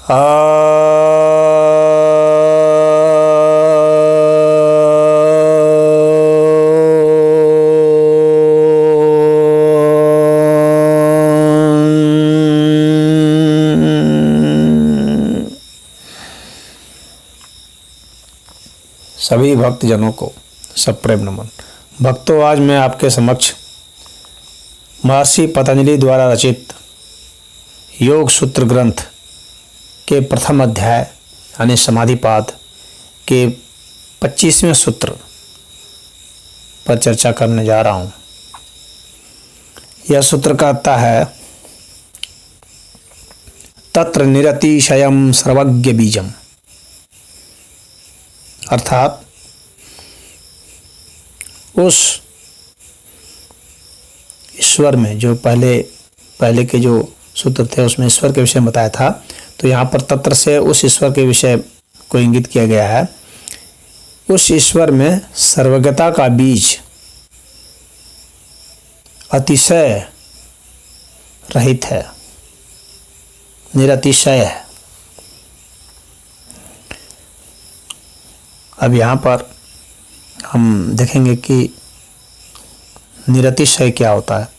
सभी भक्तजनों को सप्रेम नमन। भक्तों, आज मैं आपके समक्ष महर्षि पतंजलि द्वारा रचित योग सूत्र ग्रंथ के प्रथम अध्याय यानी समाधिपाद के 25वें सूत्र पर चर्चा करने जा रहा हूँ। यह सूत्र कहता है, तत्र निरतिशयम सर्वज्ञ बीजम, अर्थात उस ईश्वर में, जो पहले के जो सूत्र थे उसमें ईश्वर के विषय में बताया था, तो यहाँ पर तत्र से उस ईश्वर के विषय को इंगित किया गया है। उस ईश्वर में सर्वज्ञता का बीज अतिशय रहित है, निरतिशय है। अब यहाँ पर हम देखेंगे कि निरतिशय क्या होता है।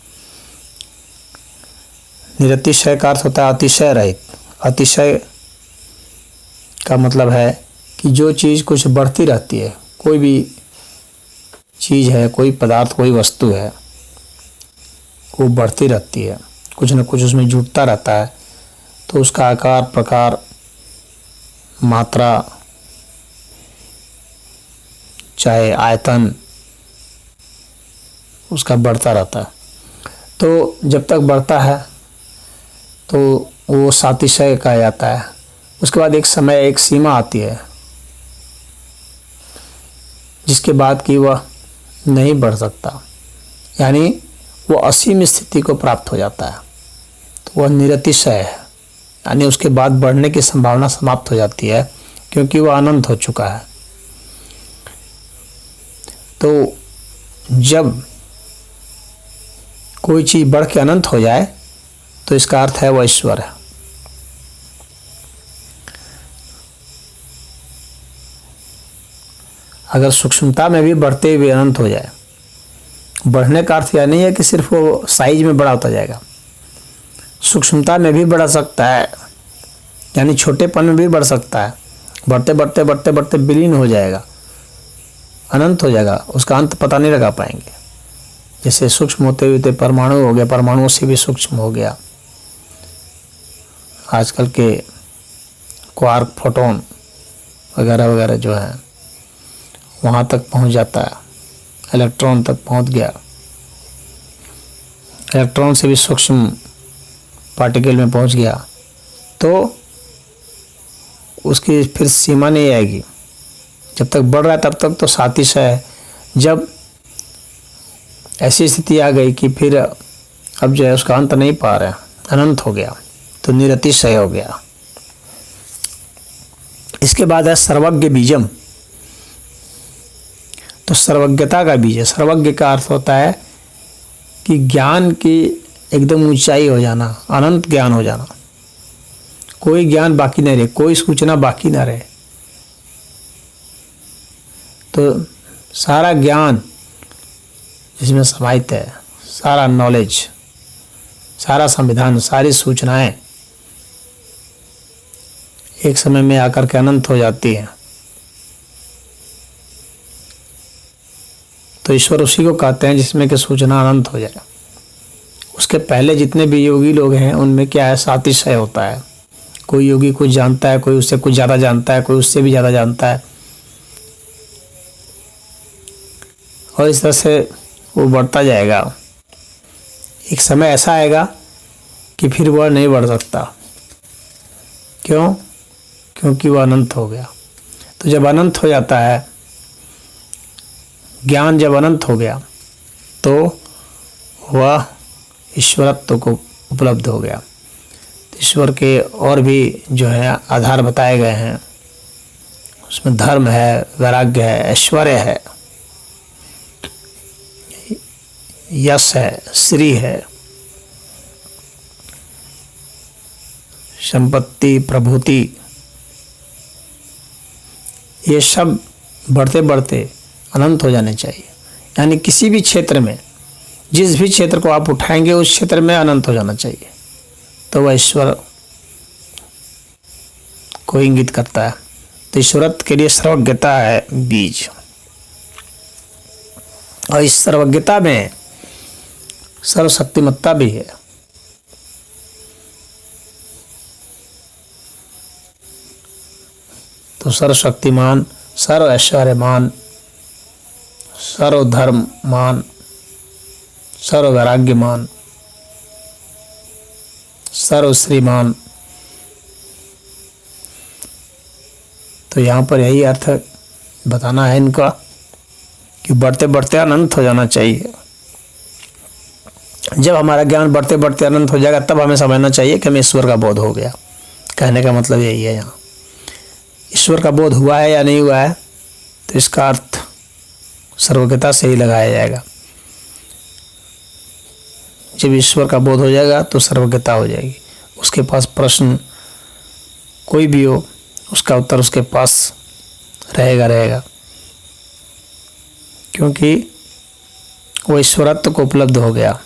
निरतिशय का अर्थ होता है अतिशय रहित। अतिशय का मतलब है कि जो चीज़ कुछ बढ़ती रहती है, कोई भी चीज़ है, कोई पदार्थ, कोई वस्तु है, वो बढ़ती रहती है, कुछ न कुछ उसमें जुड़ता रहता है, तो उसका आकार, प्रकार, मात्रा, चाहे आयतन, उसका बढ़ता रहता है। तो जब तक बढ़ता है तो वो सातिशय कहा जाता है। उसके बाद एक समय, एक सीमा आती है जिसके बाद कि वह नहीं बढ़ सकता, यानी वो असीम स्थिति को प्राप्त हो जाता है, तो वह निरतिशय है, यानी उसके बाद बढ़ने की संभावना समाप्त हो जाती है, क्योंकि वह अनंत हो चुका है। तो जब कोई चीज़ बढ़ के अनंत हो जाए तो इसका अर्थ है वह ईश्वर है। अगर सूक्ष्मता में भी बढ़ते हुए अनंत हो जाए, बढ़ने का अर्थ यह नहीं है कि सिर्फ वो साइज में बड़ा होता जाएगा, सूक्ष्मता में भी बढ़ सकता है, यानी छोटेपन में भी बढ़ सकता है। बढ़ते बढ़ते बढ़ते बढ़ते विलीन हो जाएगा, अनंत हो जाएगा, उसका अंत पता नहीं लगा पाएंगे। जैसे सूक्ष्म होते हुए परमाणु हो गया, परमाणुओं से भी सूक्ष्म हो गया। आजकल के क्वार्क, फोटोन वगैरह वगैरह जो है वहाँ तक पहुँच जाता है, इलेक्ट्रॉन तक पहुँच गया, इलेक्ट्रॉन से भी सूक्ष्म पार्टिकल में पहुँच गया, तो उसकी फिर सीमा नहीं आएगी। जब तक बढ़ रहा है तब तक तो सातिशय है। जब ऐसी स्थिति आ गई कि फिर अब जो है उसका अंत नहीं पा रहे, अनंत हो गया, तो निरतिशय हो गया। इसके बाद है सर्वज्ञ बीजम, तो सर्वज्ञता का बीज है। सर्वज्ञ का अर्थ होता है कि ज्ञान की एकदम ऊंचाई हो जाना, अनंत ज्ञान हो जाना, कोई ज्ञान बाकी नहीं रहे, कोई सूचना बाकी ना रहे। तो सारा ज्ञान जिसमें समाहित है, सारा नॉलेज, सारा संविधान, सारी सूचनाएं एक समय में आकर के अनंत हो जाती हैं। तो ईश्वर उसी को कहते हैं जिसमें कि सूचना अनंत हो जाए। उसके पहले जितने भी योगी लोग हैं उनमें क्या है, सातिशय होता है। कोई योगी कुछ जानता है, कोई उससे कुछ ज़्यादा जानता है, कोई उससे भी ज़्यादा जानता है, और इस तरह से वो बढ़ता जाएगा। एक समय ऐसा आएगा कि फिर वह नहीं बढ़ सकता। क्यों? क्योंकि वह अनंत हो गया। तो जब अनंत हो जाता है, ज्ञान जब अनंत हो गया, तो वह ईश्वरत्व को उपलब्ध हो गया। ईश्वर के और भी जो है आधार बताए गए हैं, उसमें धर्म है, वैराग्य है, ऐश्वर्य है, यश है, श्री है, संपत्ति, प्रभुति, ये सब बढ़ते बढ़ते अनंत हो जाने चाहिए। यानी किसी भी क्षेत्र में, जिस भी क्षेत्र को आप उठाएंगे उस क्षेत्र में अनंत हो जाना चाहिए, तो वह ईश्वर को इंगित करता है। तो ईश्वरत्व के लिए सर्वज्ञता है बीज, और इस सर्वज्ञता में सर्वशक्तिमत्ता भी है। तो सर्वशक्तिमान, सर्व ऐश्वर्यमान, सर्वधर्ममान, सर्ववैराग्यमान, सर्वश्रीमान। तो यहाँ पर यही अर्थ बताना है इनका कि बढ़ते बढ़ते अनंत हो जाना चाहिए। जब हमारा ज्ञान बढ़ते बढ़ते अनंत हो जाएगा तब हमें समझना चाहिए कि हमें ईश्वर का बोध हो गया। कहने का मतलब यही है, यहाँ ईश्वर का बोध हुआ है या नहीं हुआ है, तो इसका अर्थ सर्वज्ञता से ही लगाया जाएगा। जब ईश्वर का बोध हो जाएगा तो सर्वज्ञता हो जाएगी। उसके पास प्रश्न कोई भी हो, उसका उत्तर उसके पास रहेगा, क्योंकि वो ईश्वरत्व को उपलब्ध हो गया,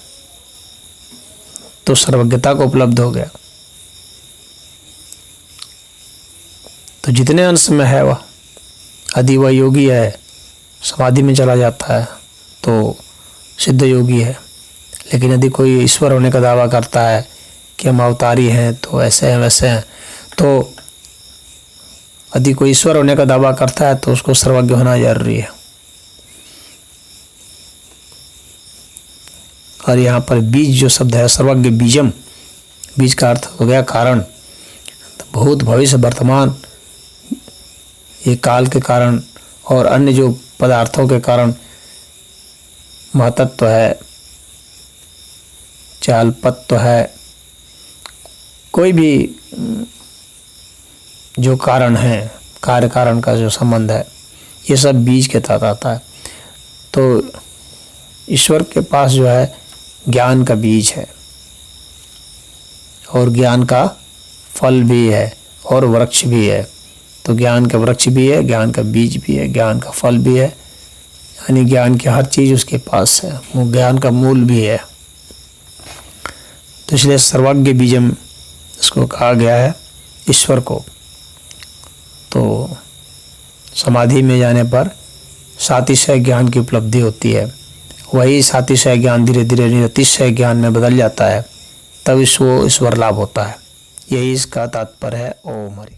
तो सर्वज्ञता को उपलब्ध हो गया। तो जितने अंश में है वह, यदि वह योगी है, समाधि में चला जाता है तो सिद्ध योगी है। लेकिन यदि कोई ईश्वर होने का दावा करता है कि हम अवतारी हैं, तो ऐसे हैं वैसे हैं, तो यदि कोई ईश्वर होने का दावा करता है तो उसको सर्वज्ञ होना जरूरी है। और यहाँ पर बीज जो शब्द है, सर्वज्ञ बीजम, बीज का अर्थ हो गया कारण। तो भूत, भविष्य, वर्तमान, ये काल के कारण और अन्य जो पदार्थों के कारण महतत्व है, चालपत्व है, कोई भी जो कारण है, कार्य कारण का जो संबंध है, ये सब बीज के तहत आता है। तो ईश्वर के पास जो है ज्ञान का बीज है, और ज्ञान का फल भी है, और वृक्ष भी है। तो ज्ञान का वृक्ष भी है, ज्ञान का बीज भी है, ज्ञान का फल भी है, यानी ज्ञान की हर चीज़ उसके पास है, वो ज्ञान का मूल भी है। तो इसलिए सर्वज्ञ बीजम इसको कहा गया है ईश्वर को। तो समाधि में जाने पर सातिशय ज्ञान की उपलब्धि होती है। वही सातिशय ज्ञान धीरे धीरे निरतिशय ज्ञान में बदल जाता है, तब इसको ईश्वर लाभ होता है। यही इसका तात्पर्य है। ओम हरि।